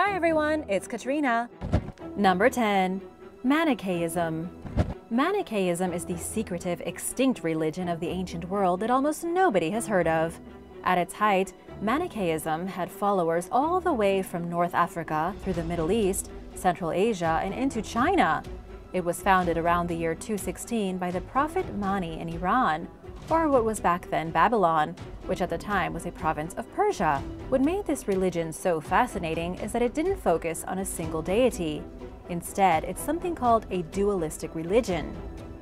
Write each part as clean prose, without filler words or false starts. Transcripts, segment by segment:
Hi everyone, it's Katrina. Number 10. Manichaeism. Manichaeism is the secretive, extinct religion of the ancient world that almost nobody has heard of. At its height, Manichaeism had followers all the way from North Africa through the Middle East, Central Asia, and into China. It was founded around the year 216 by the prophet Mani in Iran, or what was back then Babylon, which at the time was a province of Persia. What made this religion so fascinating is that it didn't focus on a single deity. Instead, it's something called a dualistic religion.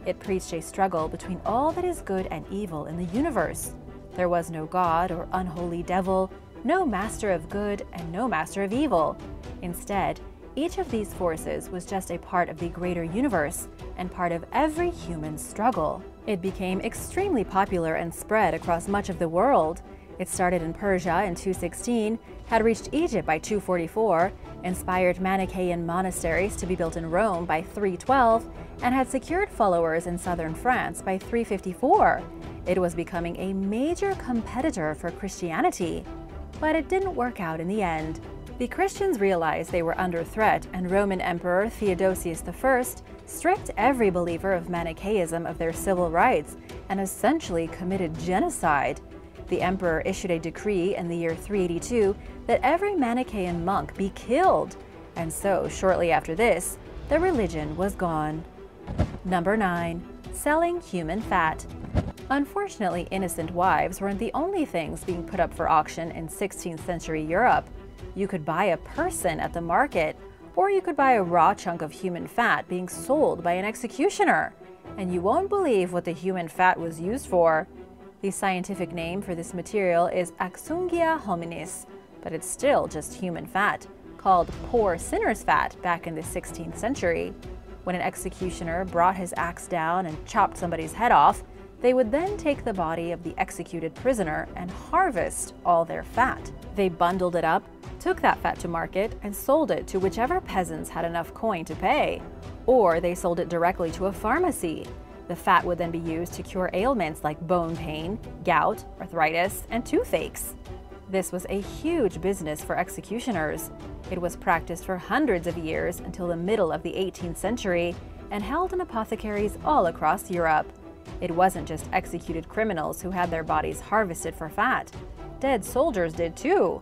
It preached a struggle between all that is good and evil in the universe. There was no god or unholy devil, no master of good and no master of evil. Instead, each of these forces was just a part of the greater universe and part of every human struggle. It became extremely popular and spread across much of the world. It started in Persia in 216, had reached Egypt by 244, inspired Manichaean monasteries to be built in Rome by 312, and had secured followers in southern France by 354. It was becoming a major competitor for Christianity, but it didn't work out in the end. The Christians realized they were under threat, and Roman Emperor Theodosius I stripped every believer of Manichaeism of their civil rights and essentially committed genocide. The emperor issued a decree in the year 382 that every Manichaean monk be killed, and so shortly after this, the religion was gone. Number 9. Selling human fat. Unfortunately, innocent wives weren't the only things being put up for auction in 16th century Europe. You could buy a person at the market, or you could buy a raw chunk of human fat being sold by an executioner. And you won't believe what the human fat was used for. The scientific name for this material is Axungia hominis, but it's still just human fat, called poor sinner's fat back in the 16th century. When an executioner brought his axe down and chopped somebody's head off, they would then take the body of the executed prisoner and harvest all their fat. They bundled it up, took that fat to market, and sold it to whichever peasants had enough coin to pay. Or they sold it directly to a pharmacy. The fat would then be used to cure ailments like bone pain, gout, arthritis, and toothaches. This was a huge business for executioners. It was practiced for hundreds of years until the middle of the 18th century and held in apothecaries all across Europe. It wasn't just executed criminals who had their bodies harvested for fat. Dead soldiers did too.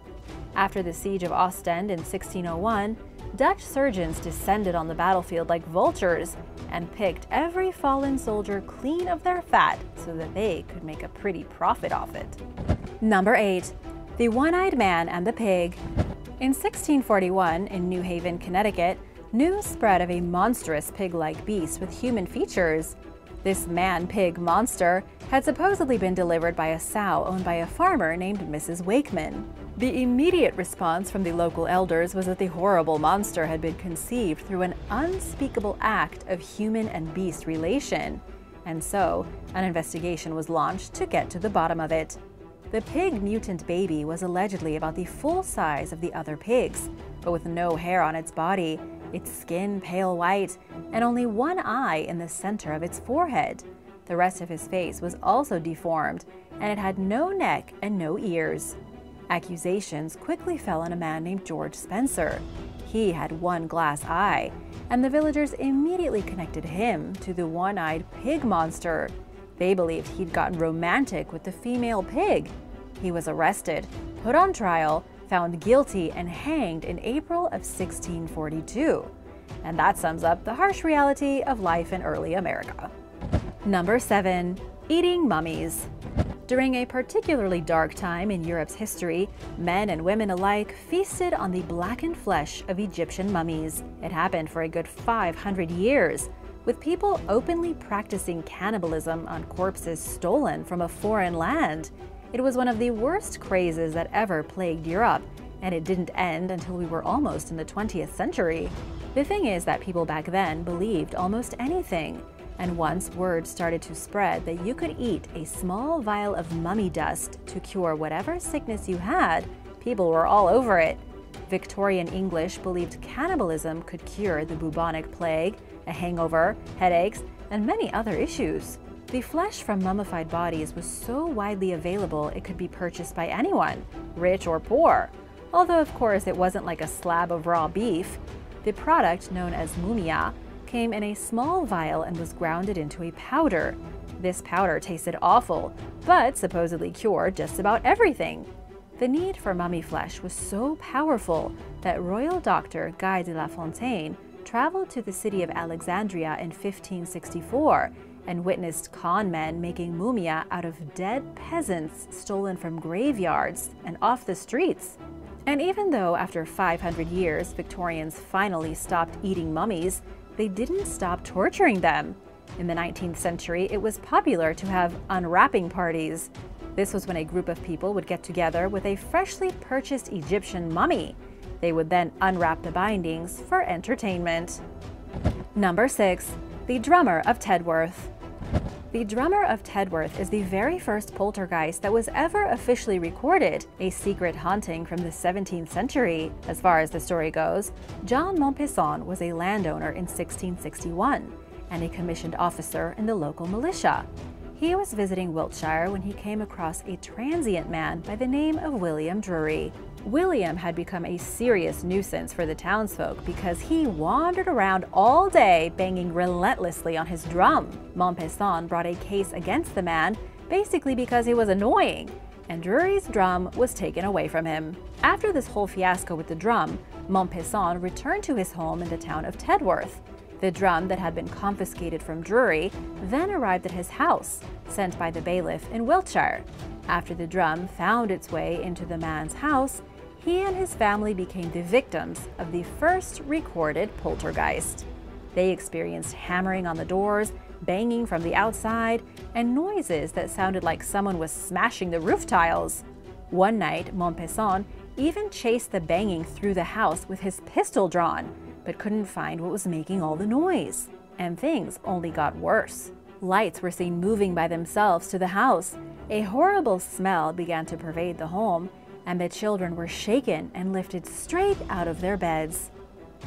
After the siege of Ostend in 1601, Dutch surgeons descended on the battlefield like vultures and picked every fallen soldier clean of their fat so that they could make a pretty profit off it. Number 8. The One-Eyed Man and the Pig. In 1641, in New Haven, Connecticut, news spread of a monstrous pig-like beast with human features. This man-pig monster had supposedly been delivered by a sow owned by a farmer named Mrs. Wakeman. The immediate response from the local elders was that the horrible monster had been conceived through an unspeakable act of human and beast relation, and so an investigation was launched to get to the bottom of it. The pig mutant baby was allegedly about the full size of the other pigs, but with no hair on its body, its skin pale white, and only one eye in the center of its forehead. The rest of his face was also deformed, and it had no neck and no ears. Accusations quickly fell on a man named George Spencer. He had one glass eye, and the villagers immediately connected him to the one-eyed pig monster. They believed he'd gotten romantic with the female pig. He was arrested, put on trial, found guilty, and hanged in April of 1642. And that sums up the harsh reality of life in early America. Number 7. Eating mummies. During a particularly dark time in Europe's history, men and women alike feasted on the blackened flesh of Egyptian mummies. It happened for a good 500 years, with people openly practicing cannibalism on corpses stolen from a foreign land. It was one of the worst crazes that ever plagued Europe, and it didn't end until we were almost in the 20th century. The thing is that people back then believed almost anything, and once word started to spread that you could eat a small vial of mummy dust to cure whatever sickness you had, people were all over it. Victorian English believed cannibalism could cure the bubonic plague, a hangover, headaches, and many other issues. The flesh from mummified bodies was so widely available it could be purchased by anyone, rich or poor. although of course it wasn't like a slab of raw beef. The product, known as mumia, came in a small vial and was grounded into a powder. This powder tasted awful, but supposedly cured just about everything. The need for mummy flesh was so powerful that royal doctor Guy de la Fontaine traveled to the city of Alexandria in 1564 and witnessed con men making mumia out of dead peasants stolen from graveyards and off the streets. And even though after 500 years Victorians finally stopped eating mummies, they didn't stop torturing them. In the 19th century, it was popular to have unwrapping parties. This was when a group of people would get together with a freshly purchased Egyptian mummy. They would then unwrap the bindings for entertainment. Number 6. The Drummer of Tedworth. The Drummer of Tedworth is the very first poltergeist that was ever officially recorded, a secret haunting from the 17th century. As far as the story goes, John Mompesson was a landowner in 1661 and a commissioned officer in the local militia. He was visiting Wiltshire when he came across a transient man by the name of William Drury. William had become a serious nuisance for the townsfolk because he wandered around all day banging relentlessly on his drum. Mompesson brought a case against the man basically because he was annoying, and Drury's drum was taken away from him. After this whole fiasco with the drum, Mompesson returned to his home in the town of Tedworth. The drum that had been confiscated from Drury then arrived at his house, sent by the bailiff in Wiltshire. After the drum found its way into the man's house, he and his family became the victims of the first recorded poltergeist. They experienced hammering on the doors, banging from the outside, and noises that sounded like someone was smashing the roof tiles. One night, Mompesson even chased the banging through the house with his pistol drawn, but couldn't find what was making all the noise. And things only got worse. Lights were seen moving by themselves to the house. A horrible smell began to pervade the home, and the children were shaken and lifted straight out of their beds.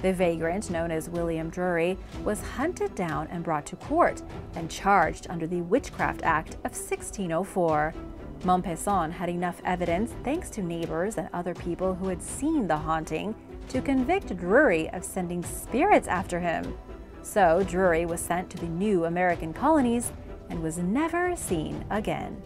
The vagrant, known as William Drury, was hunted down and brought to court and charged under the Witchcraft Act of 1604. Mompesson had enough evidence, thanks to neighbors and other people who had seen the haunting, to convict Drury of sending spirits after him. So Drury was sent to the new American colonies and was never seen again.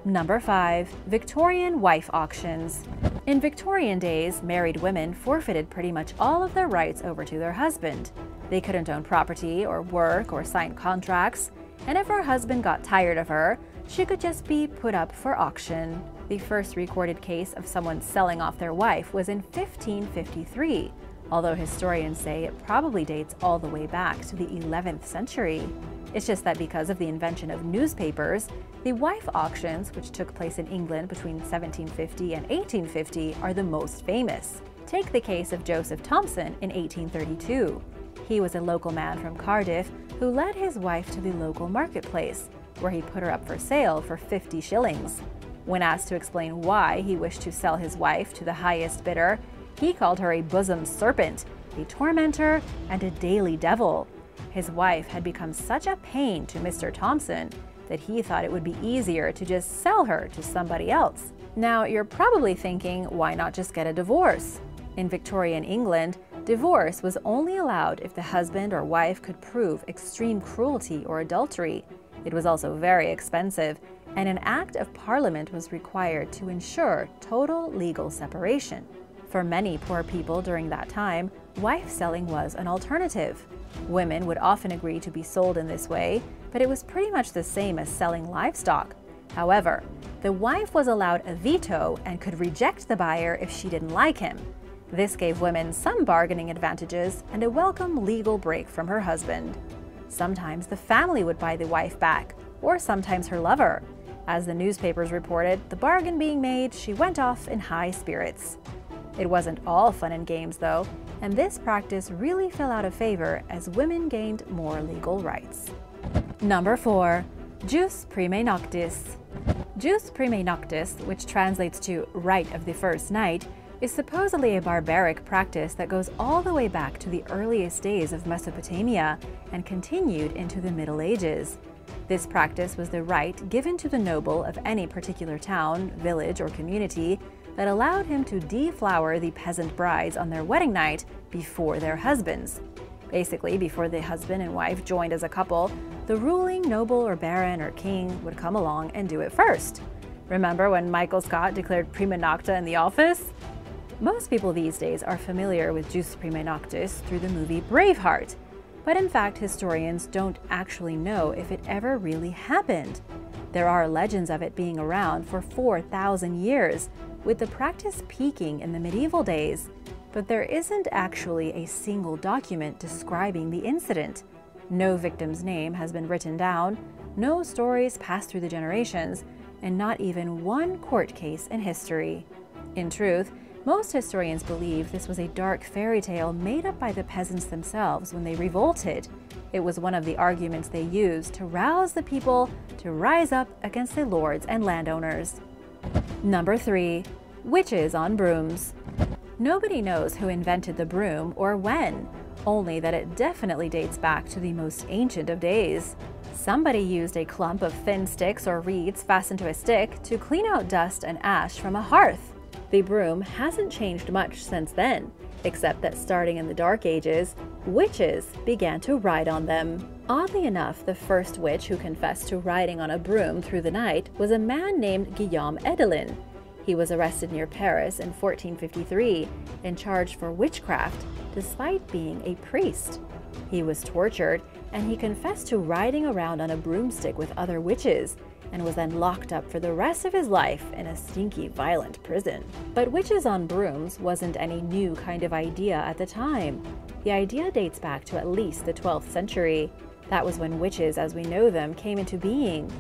Number 5. Victorian wife auctions. In Victorian days, married women forfeited pretty much all of their rights over to their husband. They couldn't own property or work or sign contracts, and if her husband got tired of her, she could just be put up for auction. The first recorded case of someone selling off their wife was in 1553, although historians say it probably dates all the way back to the 11th century. It's just that because of the invention of newspapers, the wife auctions, which took place in England between 1750 and 1850, are the most famous. Take the case of Joseph Thompson in 1832. He was a local man from Cardiff who led his wife to the local marketplace, where he put her up for sale for 50 shillings. When asked to explain why he wished to sell his wife to the highest bidder, he called her a bosom serpent, a tormentor, and a daily devil. His wife had become such a pain to Mr. Thompson that he thought it would be easier to just sell her to somebody else. Now, you're probably thinking, why not just get a divorce? In Victorian England, divorce was only allowed if the husband or wife could prove extreme cruelty or adultery. It was also very expensive, and an act of parliament was required to ensure total legal separation. For many poor people during that time, wife selling was an alternative. Women would often agree to be sold in this way, but it was pretty much the same as selling livestock. However, the wife was allowed a veto and could reject the buyer if she didn't like him. This gave women some bargaining advantages and a welcome legal break from her husband. Sometimes the family would buy the wife back, or sometimes her lover. As the newspapers reported, the bargain being made, she went off in high spirits. It wasn't all fun and games though, and this practice really fell out of favor as women gained more legal rights. Number 4. Jus Primae Noctis. Jus Primae Noctis, which translates to Rite of the First Night, is supposedly a barbaric practice that goes all the way back to the earliest days of Mesopotamia and continued into the Middle Ages. This practice was the right given to the noble of any particular town, village, or community that allowed him to deflower the peasant brides on their wedding night before their husbands. Basically, before the husband and wife joined as a couple, the ruling noble or baron or king would come along and do it first. Remember when Michael Scott declared prima nocta in The Office? Most people these days are familiar with Jus Primae Noctis through the movie Braveheart, but in fact historians don't actually know if it ever really happened. There are legends of it being around for 4,000 years, with the practice peaking in the medieval days, but there isn't actually a single document describing the incident. No victim's name has been written down, no stories passed through the generations, and not even one court case in history. In truth, most historians believe this was a dark fairy tale made up by the peasants themselves when they revolted. It was one of the arguments they used to rouse the people to rise up against the lords and landowners. Number 3. Witches on brooms. Nobody knows who invented the broom or when, only that it definitely dates back to the most ancient of days. Somebody used a clump of thin sticks or reeds fastened to a stick to clean out dust and ash from a hearth. The broom hasn't changed much since then, except that starting in the Dark Ages, witches began to ride on them. Oddly enough, the first witch who confessed to riding on a broom through the night was a man named Guillaume Edelin. He was arrested near Paris in 1453 and charged for witchcraft, despite being a priest. He was tortured, and he confessed to riding around on a broomstick with other witches, and was then locked up for the rest of his life in a stinky, violent prison. But witches on brooms wasn't any new kind of idea at the time. The idea dates back to at least the 12th century. That was when witches as we know them came into being.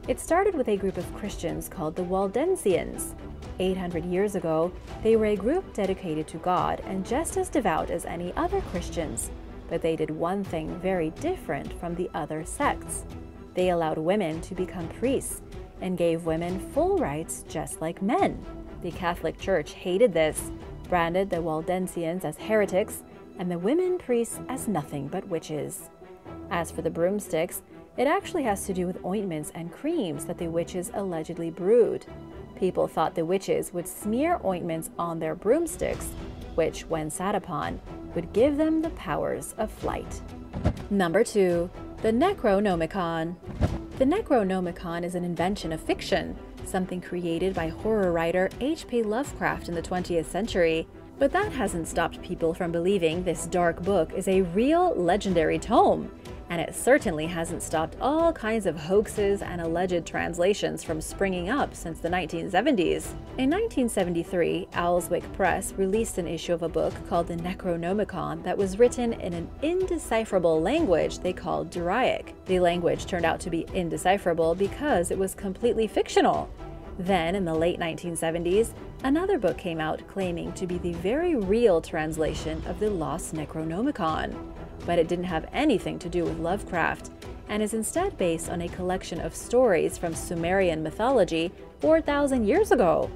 It started with a group of Christians called the Waldensians. 800 years ago, they were a group dedicated to God and just as devout as any other Christians. But they did one thing very different from the other sects. They allowed women to become priests and gave women full rights just like men. The Catholic Church hated this, branded the Waldensians as heretics and the women priests as nothing but witches. As for the broomsticks, it actually has to do with ointments and creams that the witches allegedly brewed. People thought the witches would smear ointments on their broomsticks, which, when sat upon, would give them the powers of flight. Number 2. The Necronomicon. The Necronomicon is an invention of fiction, something created by horror writer H.P. Lovecraft in the 20th century. But that hasn't stopped people from believing this dark book is a real legendary tome. And it certainly hasn't stopped all kinds of hoaxes and alleged translations from springing up since the 1970s. In 1973, Owlswick Press released an issue of a book called the Necronomicon that was written in an indecipherable language they called Draic. The language turned out to be indecipherable because it was completely fictional. Then, in the late 1970s, another book came out claiming to be the very real translation of the lost Necronomicon. But it didn't have anything to do with Lovecraft, and is instead based on a collection of stories from Sumerian mythology 4,000 years ago.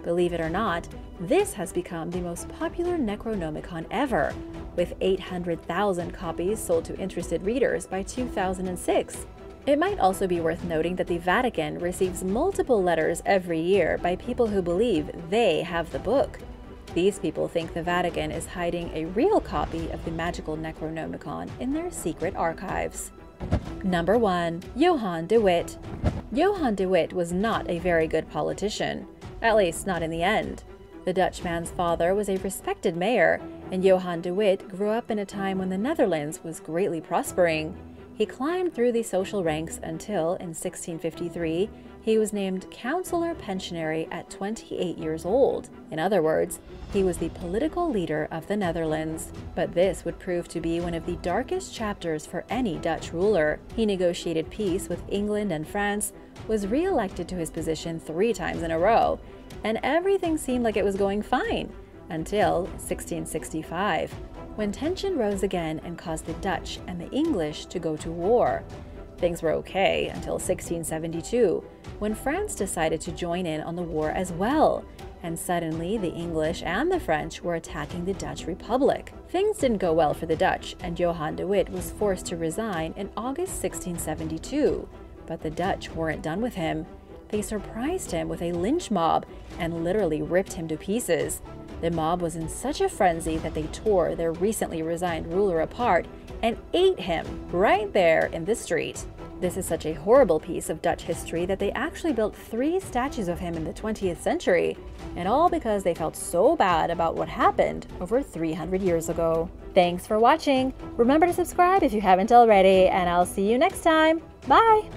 Believe it or not, this has become the most popular Necronomicon ever, with 800,000 copies sold to interested readers by 2006. It might also be worth noting that the Vatican receives multiple letters every year by people who believe they have the book. These people think the Vatican is hiding a real copy of the magical Necronomicon in their secret archives. Number 1. Johan de Witt. Johan de Witt was not a very good politician, at least not in the end. The Dutchman's father was a respected mayor, and Johan de Witt grew up in a time when the Netherlands was greatly prospering. He climbed through the social ranks until, in 1653, he was named Councillor Pensionary at 28 years old. In other words, he was the political leader of the Netherlands. But this would prove to be one of the darkest chapters for any Dutch ruler. He negotiated peace with England and France, was re-elected to his position 3 times in a row, and everything seemed like it was going fine, until 1665. When tension rose again and caused the Dutch and the English to go to war. Things were okay until 1672, when France decided to join in on the war as well, and suddenly the English and the French were attacking the Dutch Republic. Things didn't go well for the Dutch, and Johan de Witt was forced to resign in August 1672. But the Dutch weren't done with him. they surprised him with a lynch mob and literally ripped him to pieces. The mob was in such a frenzy that they tore their recently resigned ruler apart and ate him right there in the street. This is such a horrible piece of Dutch history that they actually built 3 statues of him in the 20th century, and all because they felt so bad about what happened over 300 years ago. Thanks for watching! Remember to subscribe if you haven't already, and I'll see you next time. Bye!